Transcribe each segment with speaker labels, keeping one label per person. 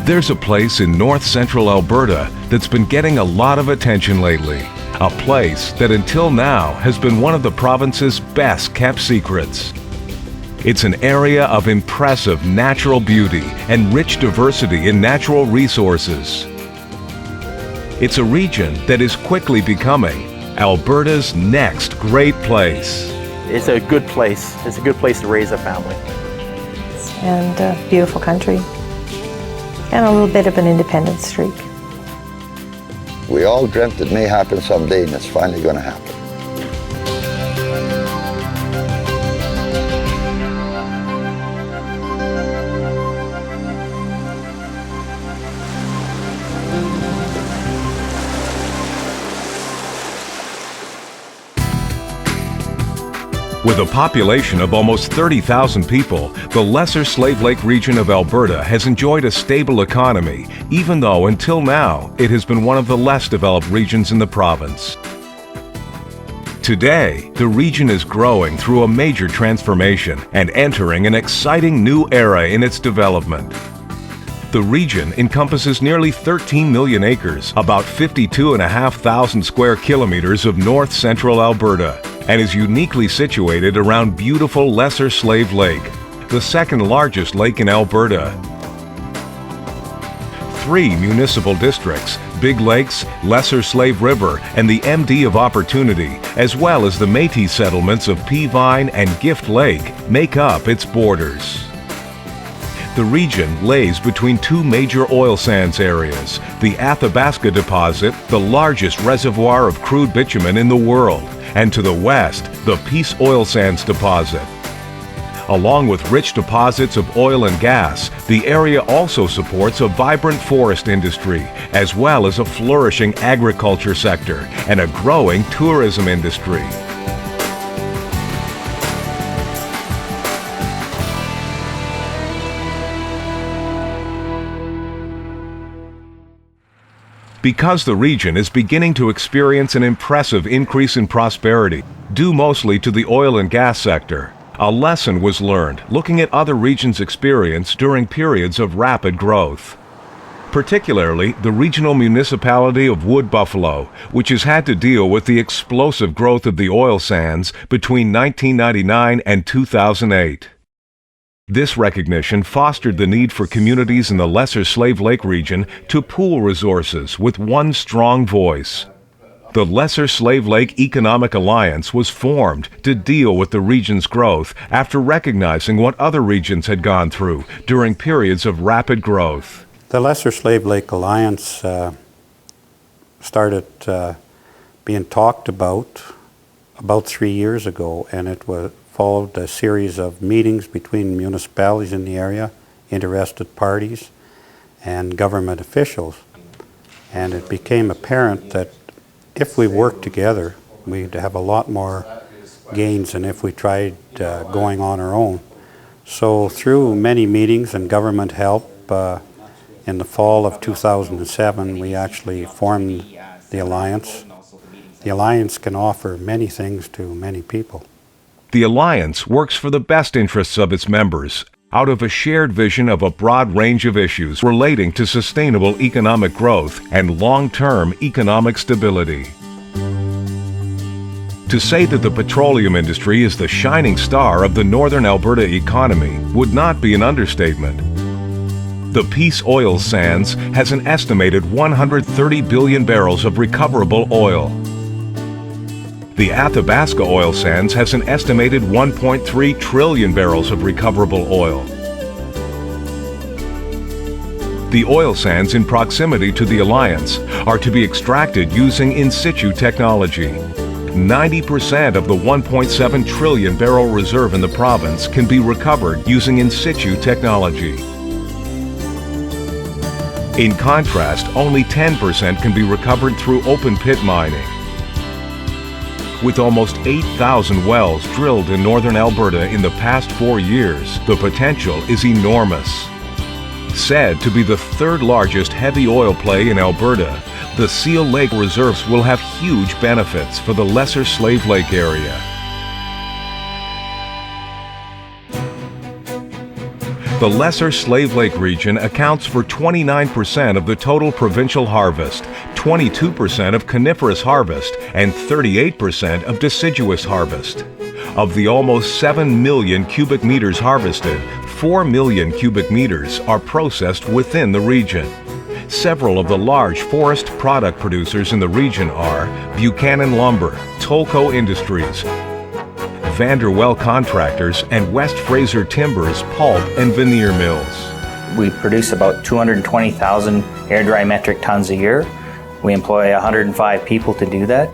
Speaker 1: There's a place in north-central Alberta that's been getting a lot of attention lately. A place that until now has been one of the province's best-kept secrets. It's an area of impressive natural beauty and rich diversity in natural resources. It's a region that is quickly becoming Alberta's next great place.
Speaker 2: It's a good place. It's a good place to raise a family.
Speaker 3: And a beautiful country. And a little bit of an independent streak.
Speaker 4: We all dreamt it may happen someday, and it's finally going to happen.
Speaker 1: With a population of almost 30,000 people, the Lesser Slave Lake region of Alberta has enjoyed a stable economy, even though until now it has been one of the less developed regions in the province. Today, the region is growing through a major transformation and entering an exciting new era in its development. The region encompasses nearly 13 million acres, about 52,500 square kilometers of north-central Alberta, and is uniquely situated around beautiful Lesser Slave Lake, the second largest lake in Alberta. 3 municipal districts, Big Lakes, Lesser Slave River, and the MD of Opportunity, as well as the Métis settlements of Peavine and Gift Lake, make up its borders. The region lays between 2 major oil sands areas, the Wabasca deposit, the largest reservoir of crude bitumen in the world, and to the west, the Peace Oil Sands deposit. Along with rich deposits of oil and gas, the area also supports a vibrant forest industry, as well as a flourishing agriculture sector and a growing tourism industry. Because the region is beginning to experience an impressive increase in prosperity, due mostly to the oil and gas sector, a lesson was learned looking at other regions' experience during periods of rapid growth. Particularly the regional municipality of Wood Buffalo, which has had to deal with the explosive growth of the oil sands between 1999 and 2008. This recognition fostered the need for communities in the Lesser Slave Lake region to pool resources with one strong voice. The Lesser Slave Lake Economic Alliance was formed to deal with the region's growth after recognizing what other regions had gone through during periods of rapid growth.
Speaker 5: The Lesser Slave Lake Alliance started being talked about 3 years ago, and it followed a series of meetings between municipalities in the area, interested parties, and government officials. And it became apparent that if we worked together, we'd have a lot more gains than if we tried going on our own. So through many meetings and government help, in the fall of 2007, we actually formed the Alliance. The Alliance can offer many things to many people.
Speaker 1: The Alliance works for the best interests of its members, out of a shared vision of a broad range of issues relating to sustainable economic growth and long-term economic stability. To say that the petroleum industry is the shining star of the northern Alberta economy would not be an understatement. The Peace Oil Sands has an estimated 130 billion barrels of recoverable oil. The Athabasca Oil Sands has an estimated 1.3 trillion barrels of recoverable oil. The oil sands in proximity to the Alliance are to be extracted using in situ technology. 90% of the 1.7 trillion barrel reserve in the province can be recovered using in situ technology. In contrast, only 10% can be recovered through open pit mining. With almost 8,000 wells drilled in northern Alberta in the past 4 years, the potential is enormous. Said to be the 3rd largest heavy oil play in Alberta, the Seal Lake reserves will have huge benefits for the Lesser Slave Lake area. The Lesser Slave Lake region accounts for 29% of the total provincial harvest, 22% of coniferous harvest, and 38% of deciduous harvest. Of the almost 7 million cubic meters harvested, 4 million cubic meters are processed within the region. Several of the large forest product producers in the region are Buchanan Lumber, Tolko Industries, Vanderwell Contractors, and West Fraser Timbers pulp and veneer mills.
Speaker 6: We produce about 220,000 air-dry metric tons a year. We employ 105 people to do that.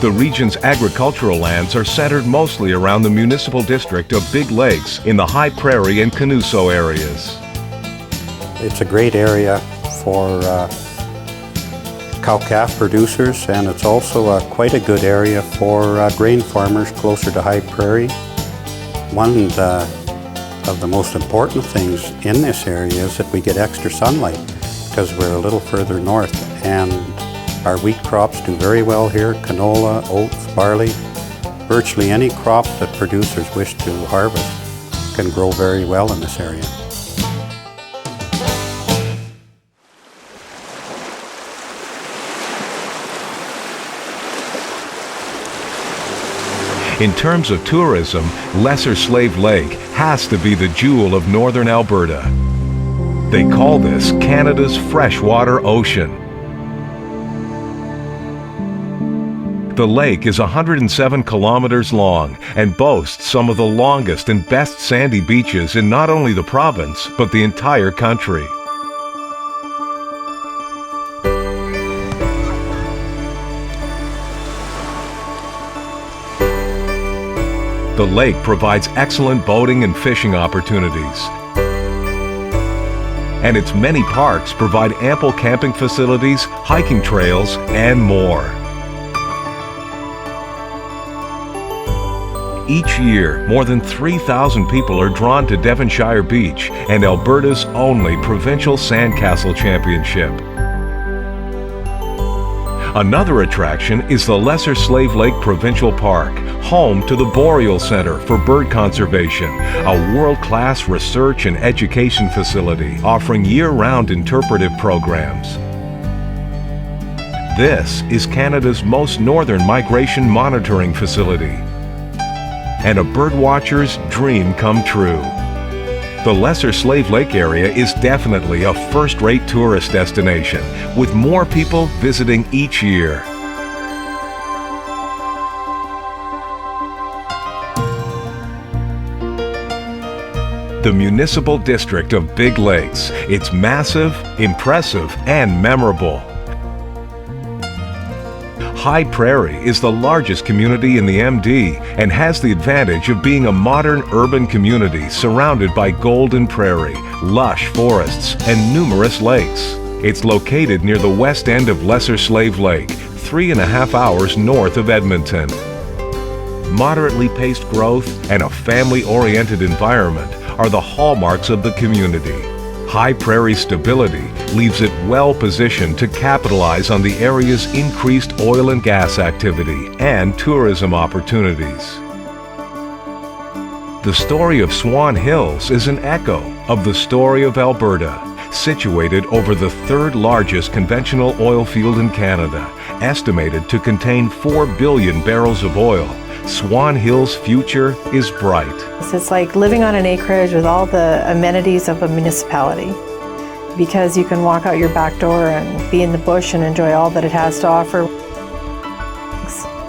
Speaker 1: The region's agricultural lands are centered mostly around the municipal district of Big Lakes in the High Prairie and Canuso areas.
Speaker 5: It's a great area for cow-calf producers, and it's also quite a good area for grain farmers closer to High Prairie. One of the most important things in this area is that we get extra sunlight because we're a little further north, and our wheat crops do very well here: canola, oats, barley. Virtually any crop that producers wish to harvest can grow very well in this area.
Speaker 1: In terms of tourism, Lesser Slave Lake has to be the jewel of northern Alberta. They call this Canada's freshwater ocean. The lake is 107 kilometers long and boasts some of the longest and best sandy beaches in not only the province, but the entire country. The lake provides excellent boating and fishing opportunities, and its many parks provide ample camping facilities, hiking trails, and more. Each year, more than 3,000 people are drawn to Devonshire Beach and Alberta's only provincial sandcastle championship. Another attraction is the Lesser Slave Lake Provincial Park, home to the Boreal Center for Bird Conservation, a world-class research and education facility offering year-round interpretive programs. This is Canada's most northern migration monitoring facility, and a birdwatcher's dream come true. The Lesser Slave Lake area is definitely a first-rate tourist destination, with more people visiting each year. The municipal district of Big Lakes. It's massive, impressive, and memorable. High Prairie is the largest community in the MD and has the advantage of being a modern urban community surrounded by golden prairie, lush forests, and numerous lakes. It's located near the west end of Lesser Slave Lake, 3.5 hours north of Edmonton. Moderately paced growth and a family-oriented environment are the hallmarks of the community. High Prairie's stability leaves it well positioned to capitalize on the area's increased oil and gas activity and tourism opportunities. The story of Swan Hills is an echo of the story of Alberta, situated over the third largest conventional oil field in Canada, estimated to contain 4 billion barrels of oil. Swan Hill's future is bright.
Speaker 3: It's like living on an acreage with all the amenities of a municipality, because you can walk out your back door and be in the bush and enjoy all that it has to offer.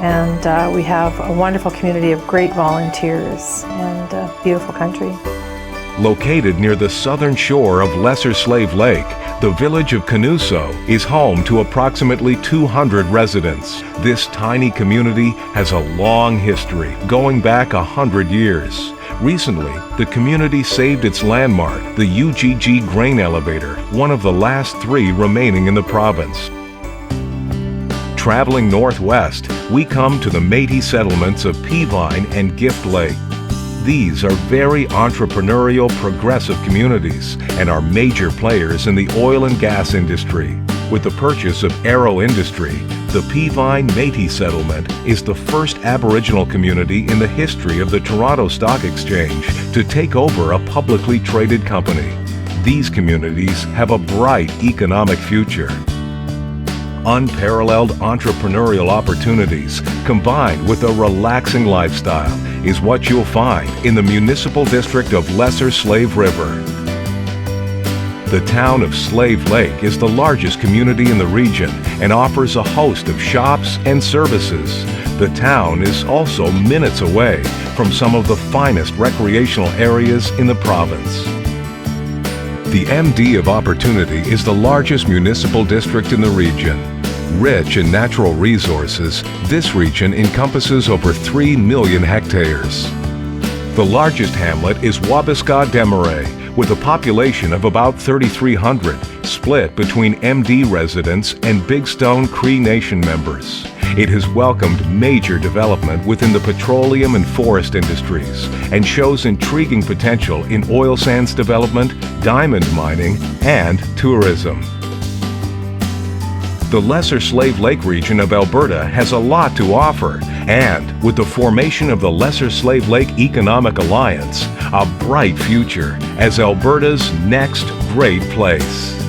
Speaker 3: And we have a wonderful community of great volunteers and a beautiful country.
Speaker 1: Located near the southern shore of Lesser Slave Lake, the village of Canuso is home to approximately 200 residents. This tiny community has a long history, going back 100 years. Recently, the community saved its landmark, the UGG grain elevator, one of the last 3 remaining in the province. Traveling northwest, we come to the Métis settlements of Peavine and Gift Lake. These are very entrepreneurial, progressive communities and are major players in the oil and gas industry. With the purchase of Arrow Industry, the Peavine Métis settlement is the first Aboriginal community in the history of the Toronto Stock Exchange to take over a publicly traded company. These communities have a bright economic future. Unparalleled entrepreneurial opportunities combined with a relaxing lifestyle is what you'll find in the municipal district of Lesser Slave River. The town of Slave Lake is the largest community in the region and offers a host of shops and services. The town is also minutes away from some of the finest recreational areas in the province. The MD of Opportunity is the largest municipal district in the region. Rich in natural resources, this region encompasses over 3 million hectares. The largest hamlet is Wabasca with a population of about 3,300, split between MD residents and Big Stone Cree Nation members. It has welcomed major development within the petroleum and forest industries and shows intriguing potential in oil sands development, diamond mining, and tourism. The Lesser Slave Lake region of Alberta has a lot to offer, and with the formation of the Lesser Slave Lake Economic Alliance, a bright future as Alberta's next great place.